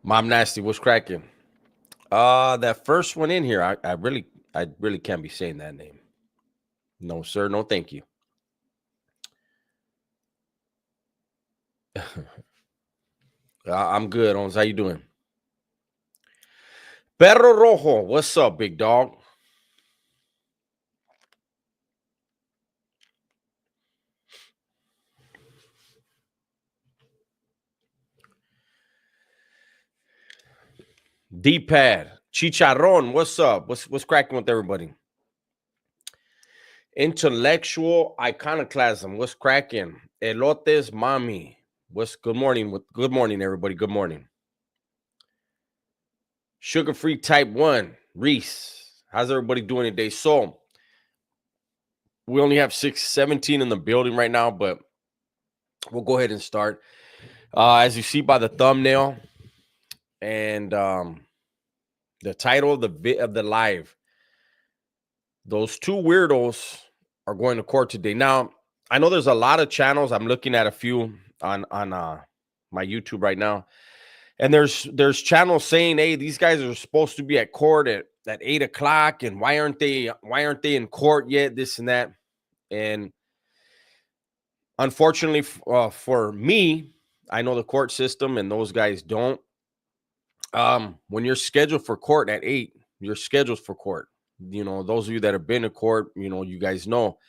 Mom Nasty, what's cracking? That first one in here, I really can't be saying that name. No, sir. No, thank you. I'm good. Ons, how you doing? Perro Rojo, what's up, big dog? D-pad, Chicharron, what's up? What's cracking with everybody? Intellectual iconoclasm, what's cracking? Elotes, mommy, what's good morning? Good morning, everybody. Good morning. Sugar free type 1, Reese. How's everybody doing today? So we only have 617 in the building right now, but we'll go ahead and start. As you see by the thumbnail and the title of the live, those two weirdos are going to court today. Now, I know there's a lot of channels. I'm looking at a few on my YouTube right now, and there's channels saying, "Hey, these guys are supposed to be at court at 8 o'clock, and why aren't they in court yet? This and that." And unfortunately, for me, I know the court system, and those guys don't. When you're scheduled for court at 8, you're scheduled for court. You know, those of you that have been to court, you guys know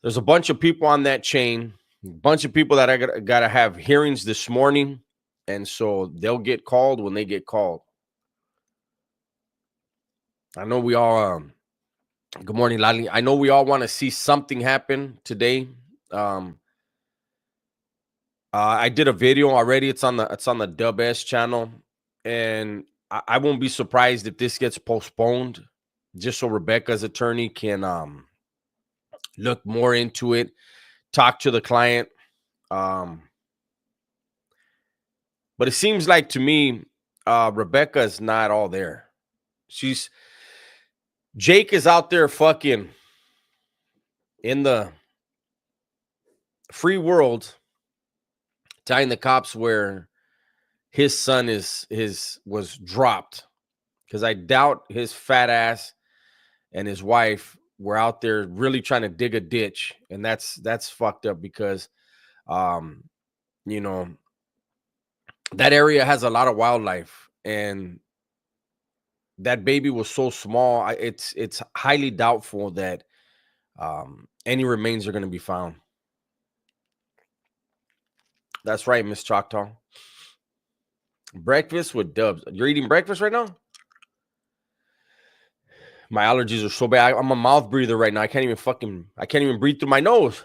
there's a bunch of people on that chain, a bunch of people that I gotta have hearings this morning, and so they'll get called when they get called. I know we all. Good morning, Lali. I know we all want to see something happen today. I did a video already. It's on the Dub S channel, and I won't be surprised if this gets postponed, just so Rebecca's attorney can look more into it, talk to the client. But it seems like to me, Rebecca is not all there. Jake is out there fucking in the free world, telling the cops where his son was dropped, because I doubt his fat ass and his wife were out there really trying to dig a ditch, and that's fucked up because you know, that area has a lot of wildlife, and that baby was so small. It's highly doubtful that any remains are going to be found. That's right, Miss Choctaw. Breakfast with Dubs. You're eating breakfast right now? My allergies are so bad. I'm a mouth breather right now. I can't even breathe through my nose.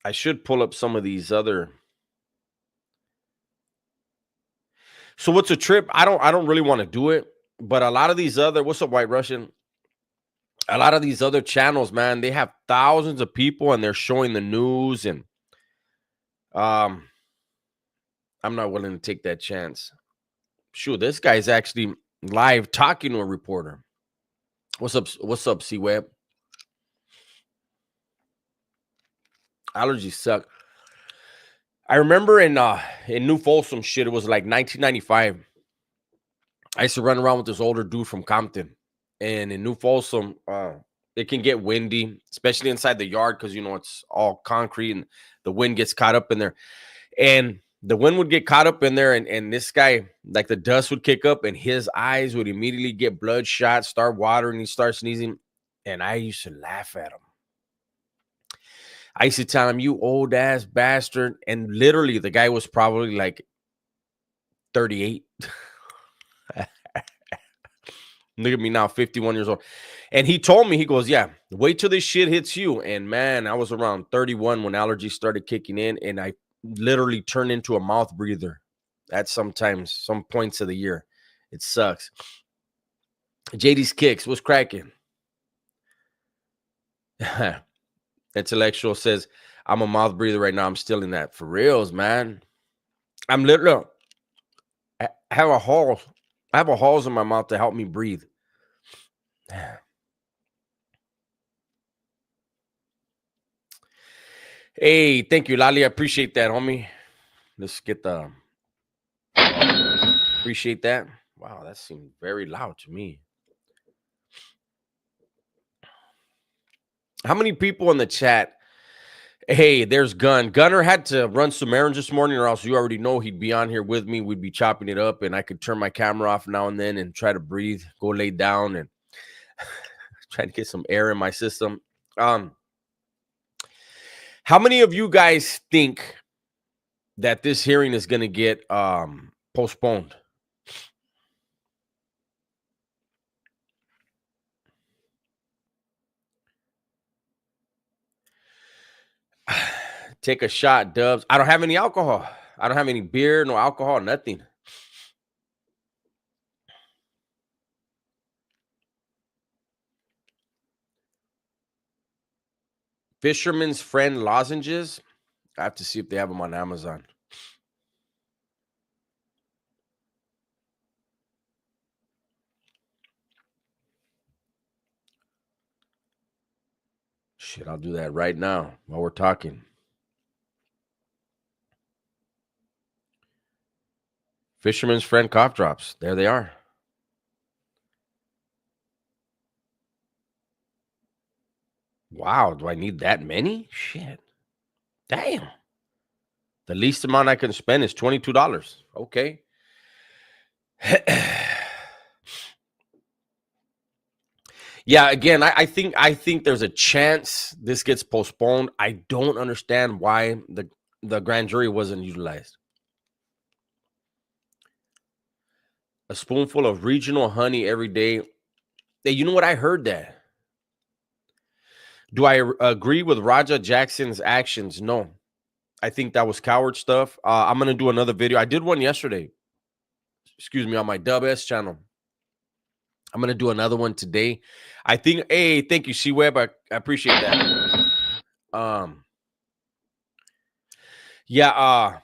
I should pull up some of these other. So what's a trip? I don't really want to do it, but a lot of these other, what's up, White Russian? A lot of these other channels, man, they have thousands of people and they're showing the news, and I'm not willing to take that chance. Sure, this guy's actually live talking to a reporter. What's up, C-Web? Allergies suck. I remember in New Folsom shit, it was like 1995. I used to run around with this older dude from Compton. And in New Folsom, it can get windy, especially inside the yard, because it's all concrete and the wind gets caught up in there. And the wind would get caught up in there, and this guy, like, the dust would kick up and his eyes would immediately get bloodshot, start watering, he starts sneezing. And I used to laugh at him. I used to tell him, "You old ass bastard." And literally, the guy was probably like 38. Look at me now, 51 years old. And he told me, he goes, "Yeah, wait till this shit hits you." And man, I was around 31 when allergies started kicking in, and I literally turned into a mouth breather at some points of the year. It sucks. JD's Kicks, what's cracking? Intellectual says, "I'm a mouth breather right now. I'm still in that." For reals, man. I'm literally, I have a hole in my mouth to help me breathe. Hey, thank you, Lali. I appreciate that, homie. Let's get the appreciate that. Wow, that seemed very loud to me. How many people in the chat? Hey, there's Gun. Gunner had to run some errands this morning, or else you already know he'd be on here with me. We'd be chopping it up, and I could turn my camera off now and then and try to breathe, go lay down, and try to get some air in my system. How many of you guys think that this hearing is going to get postponed? Take a shot, Dubs. I don't have any alcohol. I don't have any beer, no alcohol, nothing. Fisherman's Friend lozenges. I have to see if they have them on Amazon. Shit, I'll do that right now while we're talking. Fisherman's Friend cough drops. There they are. Wow, do I need that many? Shit. Damn. The least amount I can spend is $22. Okay. Yeah, again, I think there's a chance this gets postponed. I don't understand why the grand jury wasn't utilized. A spoonful of regional honey every day. Hey, you know what? I heard that. Do I agree with Raja Jackson's actions? No. I think that was coward stuff. I'm gonna do another video. I did one yesterday. Excuse me, on my Dub S channel. I'm gonna do another one today. I think. Hey, thank you, C Web. I appreciate that. Yeah.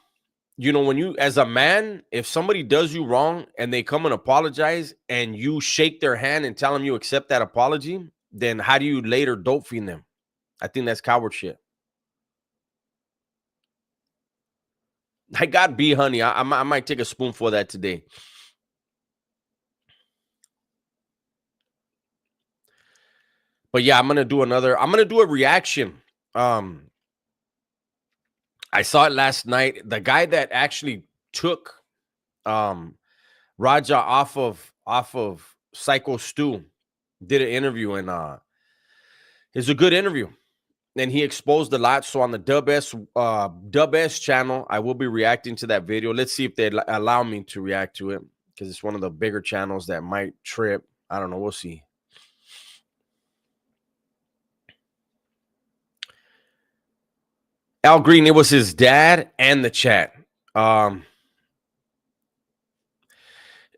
You know, when you, as a man, if somebody does you wrong and they come and apologize and you shake their hand and tell them you accept that apology, then how do you later dope fiend them? I think that's coward shit. I got bee honey. I might take a spoonful of that today. But yeah, I'm gonna do a reaction. I saw it last night. The guy that actually took um Raja off of Psycho Stew did an interview, and it's a good interview. And he exposed a lot. So on the Dub S channel, I will be reacting to that video. Let's see if they allow me to react to it, because it's one of the bigger channels that might trip. I don't know. We'll see. Al Green, it was his dad and the chat.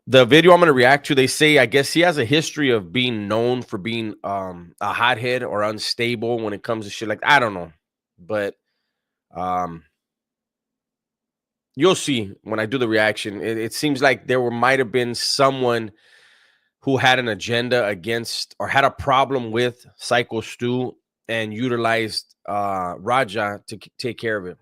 The video I'm going to react to, they say, I guess he has a history of being known for being a hothead or unstable when it comes to shit like that. I don't know. But you'll see when I do the reaction. It seems like there might have been someone who had an agenda against or had a problem with Psycho Stu and utilized Raja to take care of it.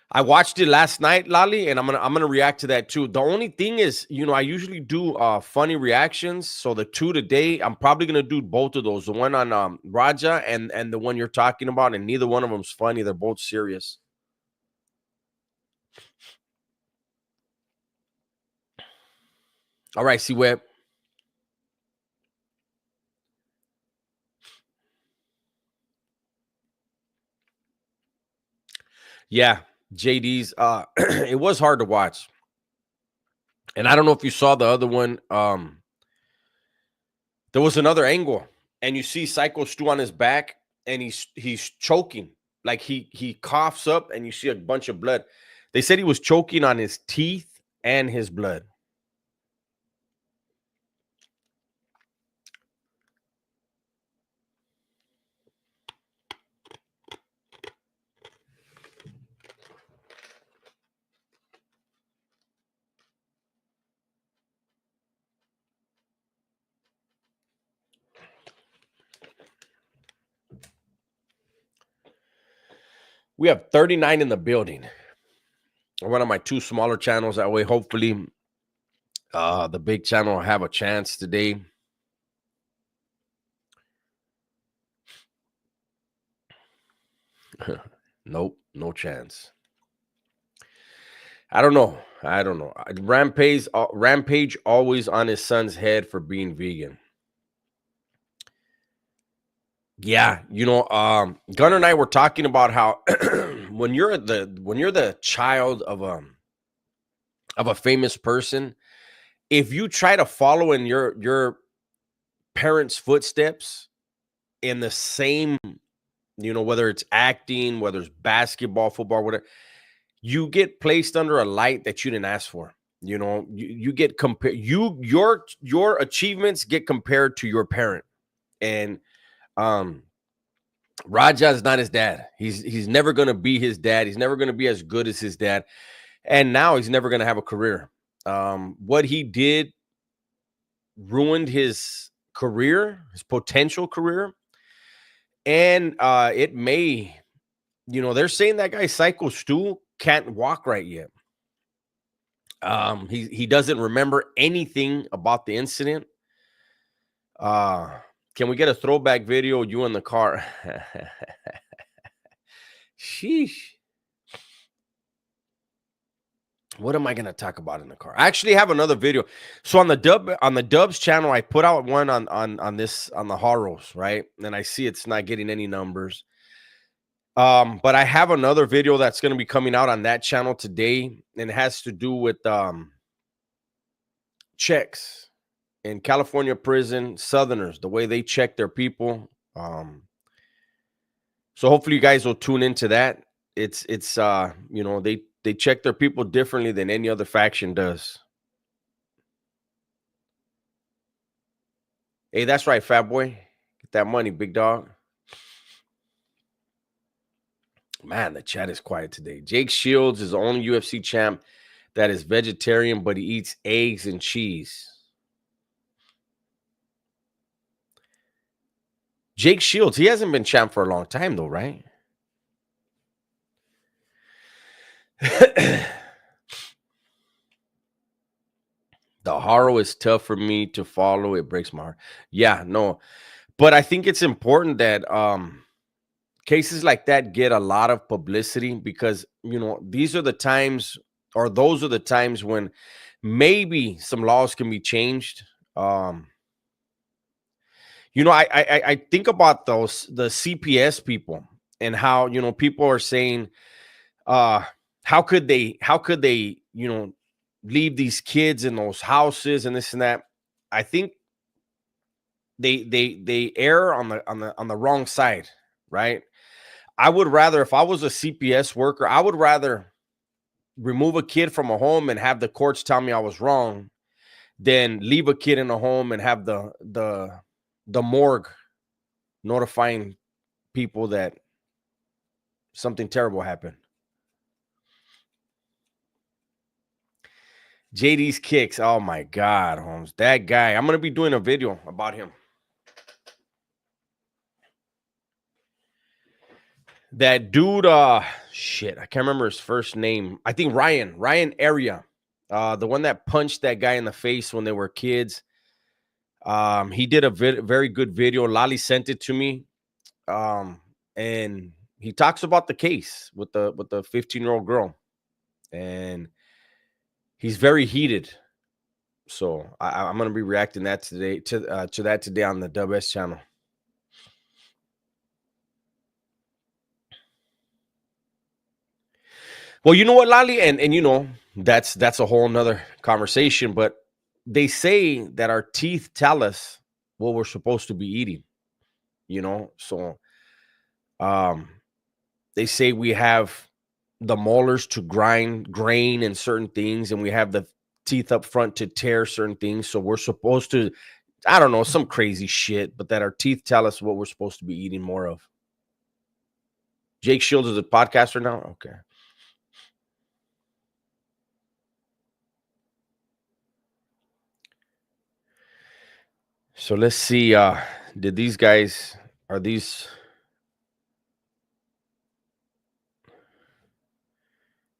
I watched it last night, Lali, and I'm gonna react to that too. The only thing is, you know, I usually do funny reactions. So the two today, I'm probably gonna do both of those. The one on Raja and the one you're talking about, and neither one of them's funny. They're both serious. All right, C Web. Yeah, JD's. It was hard to watch, and I don't know if you saw the other one. There was another angle, and you see Psycho Stu on his back, and he's choking, like he coughs up, and you see a bunch of blood. They said he was choking on his teeth and his blood. We have 39 in the building. One of my two smaller channels. That way, hopefully, the big channel will have a chance today. Nope, no chance. I don't know. Rampage always on his son's head for being vegan. Yeah, Gunnar and I were talking about how when you're the child of a famous person, if you try to follow in your parents' footsteps in the same, whether it's acting, whether it's basketball, football, whatever, you get placed under a light that you didn't ask for. You get compared. Your achievements get compared to your parent, and Raja is not his dad. He's never going to be his dad. He's never going to be as good as his dad, and now he's never going to have a career. What he did ruined his career, his potential career, and it may, they're saying that guy Psycho Stu can't walk right yet. He doesn't remember anything about the incident. Can we get a throwback video? You in the car? Sheesh. What am I going to talk about in the car? I actually have another video. So on the Dubs channel, I put out one on the Haros, right? And I see it's not getting any numbers. But I have another video that's going to be coming out on that channel today, and it has to do with checks in California prison, Southerners, the way they check their people. So hopefully you guys will tune into that. It's they check their people differently than any other faction does. Hey, that's right, fat boy. Get that money, big dog. Man, the chat is quiet today. Jake Shields is the only UFC champ that is vegetarian, but he eats eggs and cheese. Jake Shields, he hasn't been champ for a long time, though, right? The Haro is tough for me to follow. It breaks my heart. Yeah, no. But I think it's important that cases like that get a lot of publicity because, these are the times, or those are the times when maybe some laws can be changed. I think about the CPS people and how, people are saying, how could they, leave these kids in those houses and this and that. I think they err on the wrong side, right? I would rather, if I was a CPS worker, I would rather remove a kid from a home and have the courts tell me I was wrong than leave a kid in a home and have the morgue notifying people that something terrible happened. JD's kicks. Oh my God, Holmes. That guy. I'm gonna be doing a video about him. That dude, shit, I can't remember his first name. I think Ryan Area, the one that punched that guy in the face when they were kids. He did a very good video. Lali sent it to me, and he talks about the case with the 15-year-old girl, and he's very heated. So I'm gonna be reacting that today to that today on the WS channel. Well, you know what, Lali, and that's a whole nother conversation. But they say that our teeth tell us what we're supposed to be eating. So they say we have the molars to grind grain and certain things, and we have the teeth up front to tear certain things. So we're supposed to, I don't know, some crazy shit, but that our teeth tell us what we're supposed to be eating more of. Jake Shields is a podcaster now? Okay. So let's see. Are these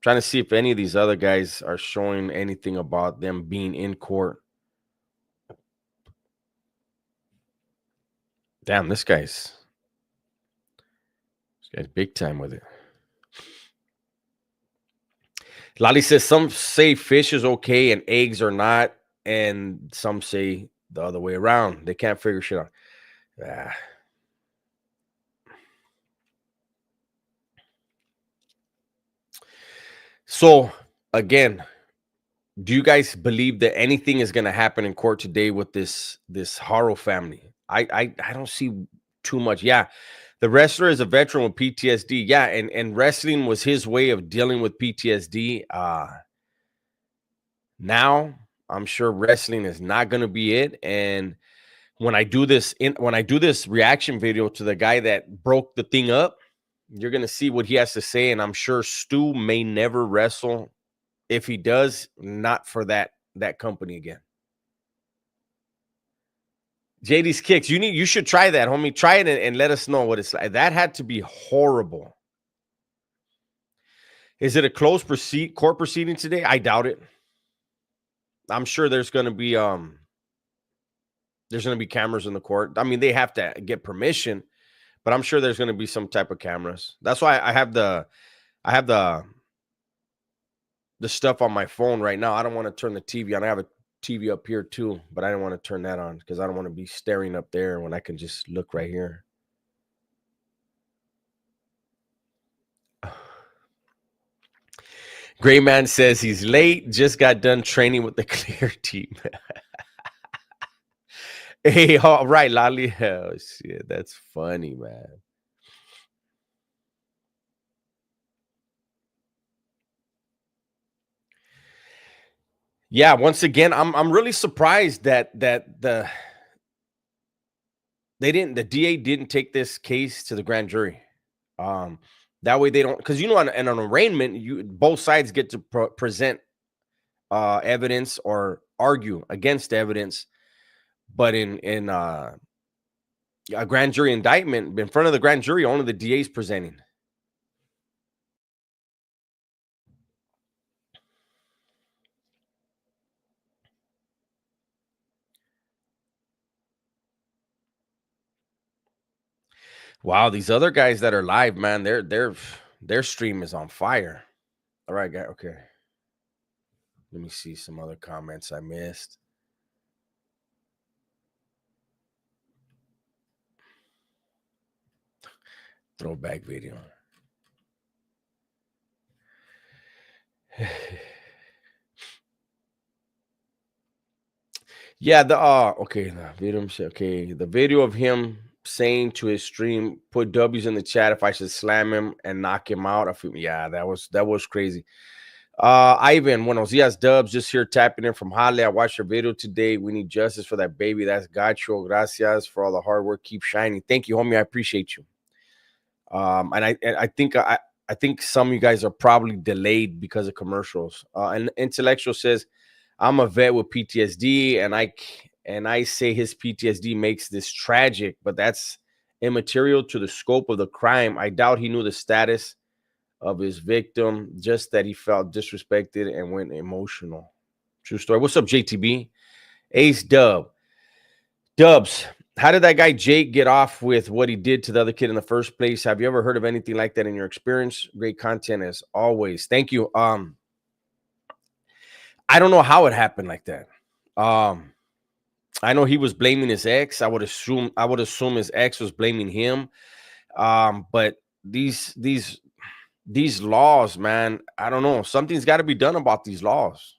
Trying to see if any of these other guys are showing anything about them being in court. Damn, this guy's big time with it. Lali says some say fish is okay and eggs are not, and some say the other way around. They can't figure shit out. Ah. So again, do you guys believe that anything is going to happen in court today with this Haro family? I don't see too much. Yeah, the wrestler is a veteran with PTSD. Yeah, and wrestling was his way of dealing with PTSD. Now I'm sure wrestling is not going to be it. And when I do this reaction video to the guy that broke the thing up, you're going to see what he has to say. And I'm sure Stu may never wrestle. If he does, not for that company again. JD's Kicks, you should try that, homie. Try it and let us know what it's like. That had to be horrible. Is it a closed court proceeding today? I doubt it. I'm sure there's going to be cameras in the court. I mean, they have to get permission, but I'm sure there's going to be some type of cameras. That's why I have the stuff on my phone right now. I don't want to turn the TV on. I have a TV up here too, but I don't want to turn that on because I don't want to be staring up there when I can just look right here. Gray Man says he's late, just got done training with the Clear team. Hey, all right, Lali. Oh, shit, that's funny, man. Yeah, once again, I'm really surprised that the DA didn't take this case to the grand jury. That way they don't, because in an arraignment, both sides get to present evidence or argue against evidence, but in a grand jury indictment, in front of the grand jury, only the DA is presenting. Wow, these other guys that are live, man, their stream is on fire. All right, guy. Okay, let me see some other comments I missed. Throwback video. Yeah, okay, the video of him saying to his stream, put W's in the chat if I should slam him and knock him out. Yeah, that was crazy. Ivan, buenos dias, Dubs, just here tapping in from Halle. I watched your video today. We need justice for that baby. That's gacho. Gracias for all the hard work. Keep shining. Thank you, homie. I appreciate you. And I think some of you guys are probably delayed because of commercials. And Intellectual says, I'm a vet with PTSD, and I say his PTSD makes this tragic, but that's immaterial to the scope of the crime. I doubt he knew the status of his victim, just that he felt disrespected and went emotional. True story. What's up, JTB? Ace Dubs, how did that guy Jake get off with what he did to the other kid in the first place? Have you ever heard of anything like that in your experience? Great content as always. Thank you. I don't know how it happened like that. I know he was blaming his ex. I would assume his ex was blaming him. But these laws, man, I don't know. Something's got to be done about these laws.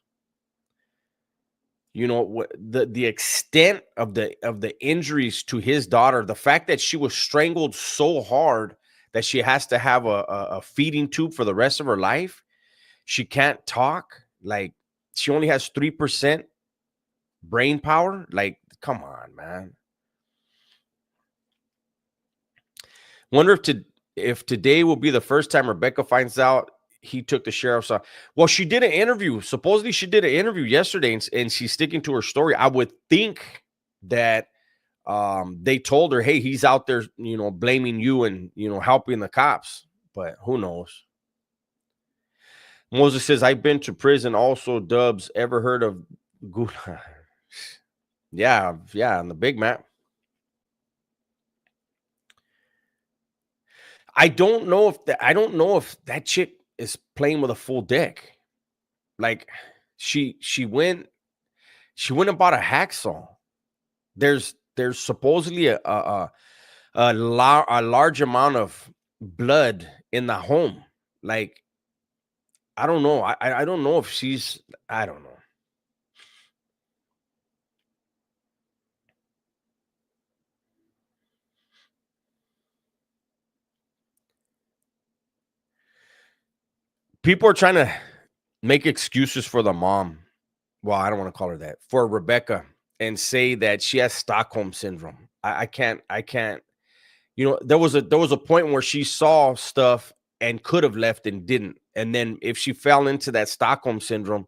You know what, the extent of the injuries to his daughter, the fact that she was strangled so hard that she has to have a feeding tube for the rest of her life. She can't talk. Like, she only has 3% brain power. Like, come on, man. Wonder if today will be the first time Rebecca finds out he took the sheriff's off. Well, she did an interview. Supposedly she did an interview yesterday, and she's sticking to her story. I would think that they told her, hey, he's out there, blaming you and, helping the cops. But who knows? Moses says, I've been to prison also. Dubs, ever heard of good? Yeah, yeah, on the big map. I don't know if that chick is playing with a full deck. Like she went and bought a hacksaw. There's supposedly a large amount of blood in the home. Like I don't know. I don't know if she's I don't know. People are trying to make excuses for the mom. Well, I don't want to call her that. For Rebecca and say that she has Stockholm syndrome. I can't. There was a point where she saw stuff and could have left and didn't. And then if she fell into that Stockholm syndrome,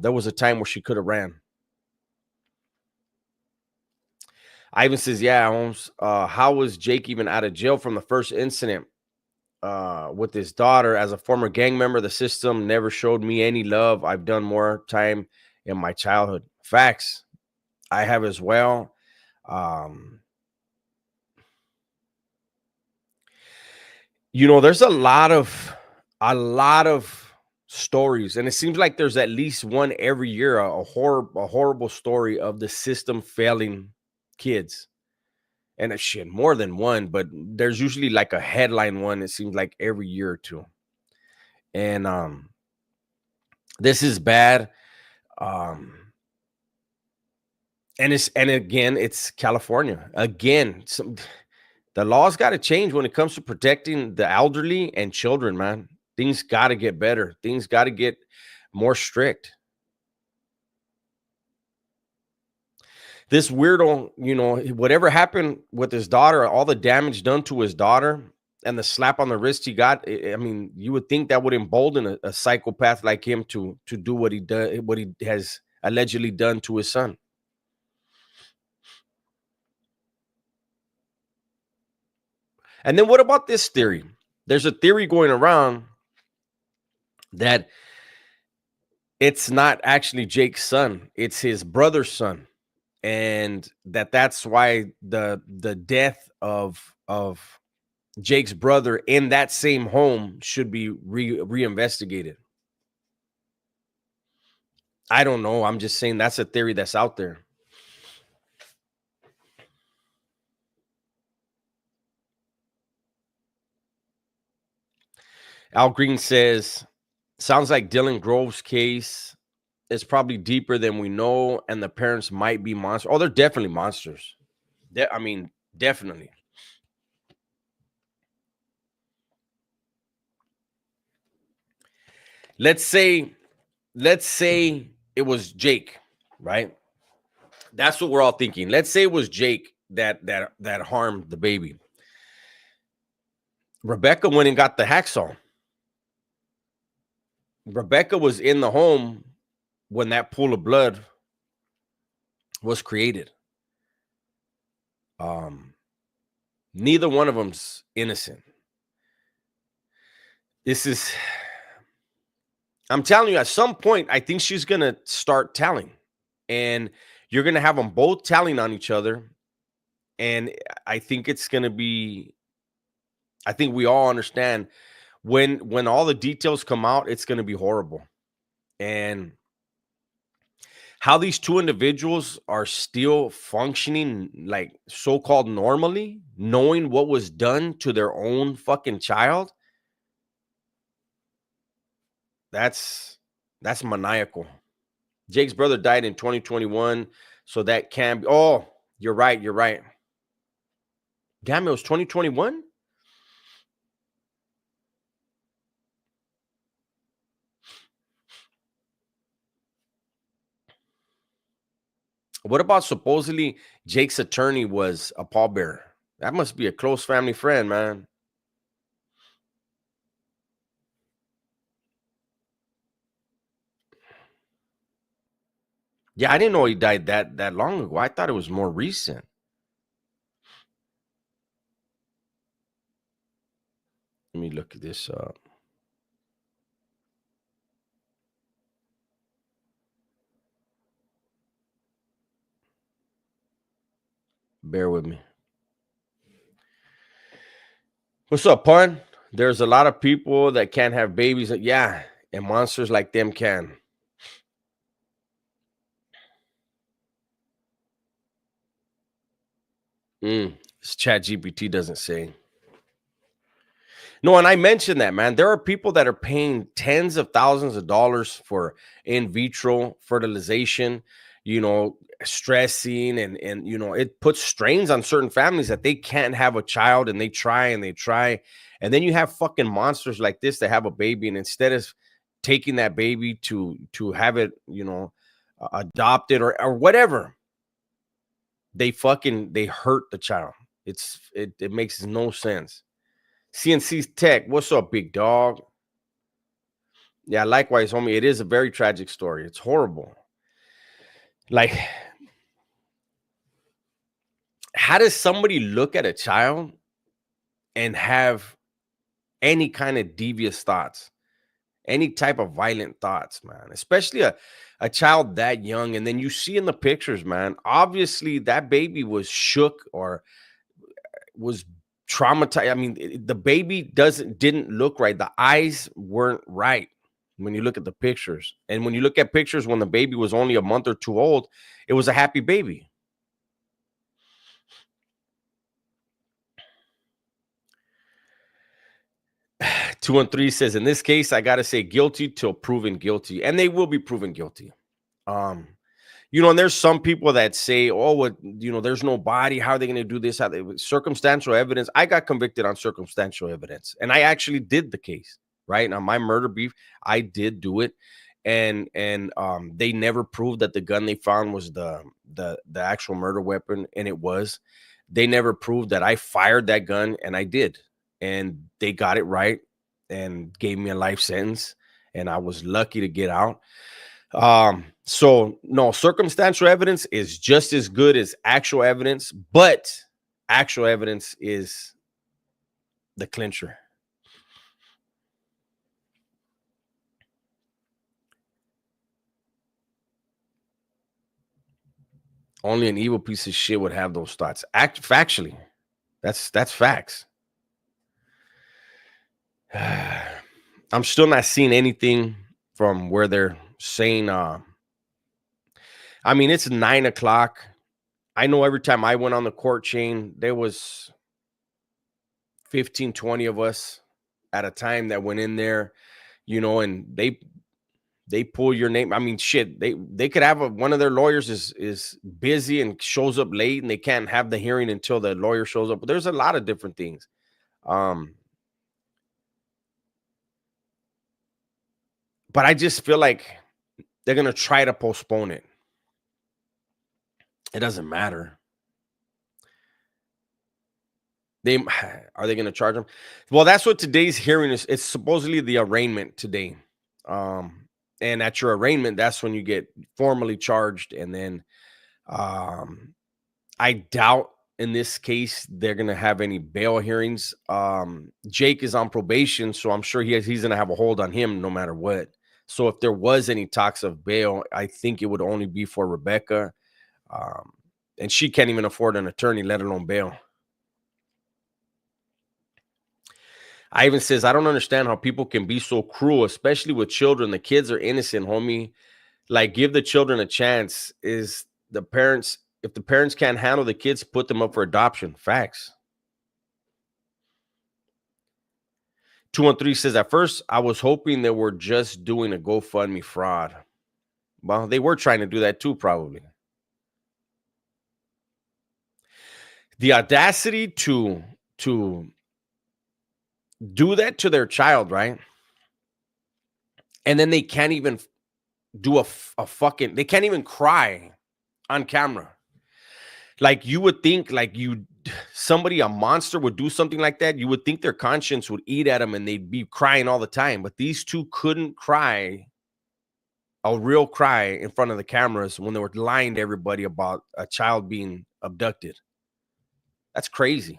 there was a time where she could have ran. Ivan says, "Yeah, Holmes. How was Jake even out of jail from the first incident with his daughter? As a former gang member, the system never showed me any love. I've done more time in my childhood. Facts. I have as well. Um, there's a lot of stories, and it seems like there's at least one every year, a horrible story of the system failing kids. And a shit, more than one, but there's usually like a headline one, it seems like every year or two. And this is bad. Um, and again, it's California. Again, the laws got to change when it comes to protecting the elderly and children, man. Things got to get better. Things got to get more strict. This weirdo, whatever happened with his daughter, all the damage done to his daughter and the slap on the wrist he got, I mean, you would think that would embolden a psychopath like him to do what he has allegedly done to his son. And then what about this theory? There's a theory going around that it's not actually Jake's son, it's his brother's son. And that's why the death of Jake's brother in that same home should be reinvestigated. I don't know. I'm just saying that's a theory that's out there. Al Green says, sounds like Dylan Grove's case is probably deeper than we know, and the parents might be monsters. Oh, they're definitely monsters. I mean, definitely. Let's say, let's say it was Jake, right? That's what we're all thinking. Let's say it was Jake that harmed the baby. Rebecca went and got the hacksaw. Rebecca was in the home when that pool of blood was created. Um, Neither one of them's innocent. This is, I'm telling you, at some point, I think she's gonna start telling, and you're gonna have them both telling on each other. And I think it's gonna be, I think we all understand when all the details come out, it's gonna be horrible. And how these two individuals are still functioning like so-called normally, knowing what was done to their own fucking child, that's maniacal. Jake's brother died in 2021, so that can be, oh, you're right, you're right. Damn, it was 2021? What about supposedly Jake's attorney was a pallbearer? That must be a close family friend, man. Yeah, I didn't know he died that long ago. I thought it was more recent. Let me look at this up. Bear with me. What's up, pun? There's a lot of people that can't have babies. Yeah, and monsters like them can. This Chat GPT doesn't say. No, and I mentioned that, man. There are people that are paying tens of thousands of dollars for in vitro fertilization, stressing and it puts strains on certain families that they can't have a child and they try and they try. And then you have fucking monsters like this that have a baby, and instead of taking that baby to have it, adopted or whatever, they hurt the child. It makes no sense. CNC's Tech, what's up, big dog? Yeah, likewise, homie. It is a very tragic story. It's horrible. Like, how does somebody look at a child and have any kind of devious thoughts, any type of violent thoughts, man? Especially a child that young. And then you see in the pictures, man, obviously that baby was shook or was traumatized. I mean, the baby didn't look right. The eyes weren't right when you look at the pictures. And when you look at pictures when the baby was only a month or two old, it was a happy baby. Two and three says, in this case, I gotta say guilty till proven guilty, and they will be proven guilty. Um, and there's some people that say, oh, what, there's no body. How are they going to do this? Circumstantial evidence. I got convicted on circumstantial evidence, and I actually did the case, right? Now, my murder beef, I did do it. And they never proved that the gun they found was the actual murder weapon, and it was. They never proved that I fired that gun, and I did. And they got it right and gave me a life sentence, and I was lucky to get out. So no, circumstantial evidence is just as good as actual evidence, but actual evidence is the clincher. Only an evil piece of shit would have those thoughts. Factually, that's facts. I'm still not seeing anything from where they're saying. I mean, it's 9 o'clock. I know every time I went on the court chain, there was 15, 20 of us at a time that went in there, and they pull your name. I mean, shit, they could have one of their lawyers is busy and shows up late, and they can't have the hearing until the lawyer shows up. But there's a lot of different things. But I just feel like they're gonna try to postpone it. It doesn't matter. They are they gonna charge them? Well, that's what today's hearing is. It's supposedly the arraignment today. And at your arraignment, that's when you get formally charged, and then I doubt in this case they're gonna have any bail hearings. Jake is on probation, so I'm sure he's gonna have a hold on him no matter what. So if there was any talks of bail, I think it would only be for Rebecca, and she can't even afford an attorney, let alone bail. Ivan says, I don't understand how people can be so cruel, especially with children. The kids are innocent, homie. Like, give the children a chance. Is the parents, if the parents can't handle the kids, put them up for adoption. Facts. 213 says, at first, I was hoping they were just doing a GoFundMe fraud. Well, they were trying to do that too, probably. The audacity to do that to their child, right? And then they can't even do a fucking, they can't even cry on camera. Like, you would think, like, somebody, a monster, would do something like that. You would think their conscience would eat at them and they'd be crying all the time. But these two couldn't cry a real cry in front of the cameras when they were lying to everybody about a child being abducted. That's crazy.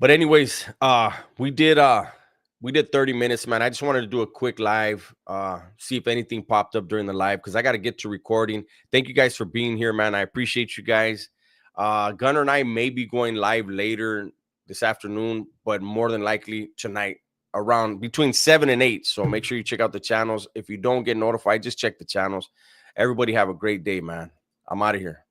But anyways, we did 30 minutes, man. I just wanted to do a quick live, see if anything popped up during the live, because I got to get to recording. Thank you guys for being here, man. I appreciate you guys. Gunner and I may be going live later this afternoon, but more than likely tonight around between 7 and 8. So make sure you check out the channels. If you don't get notified, just check the channels. Everybody have a great day, man. I'm out of here.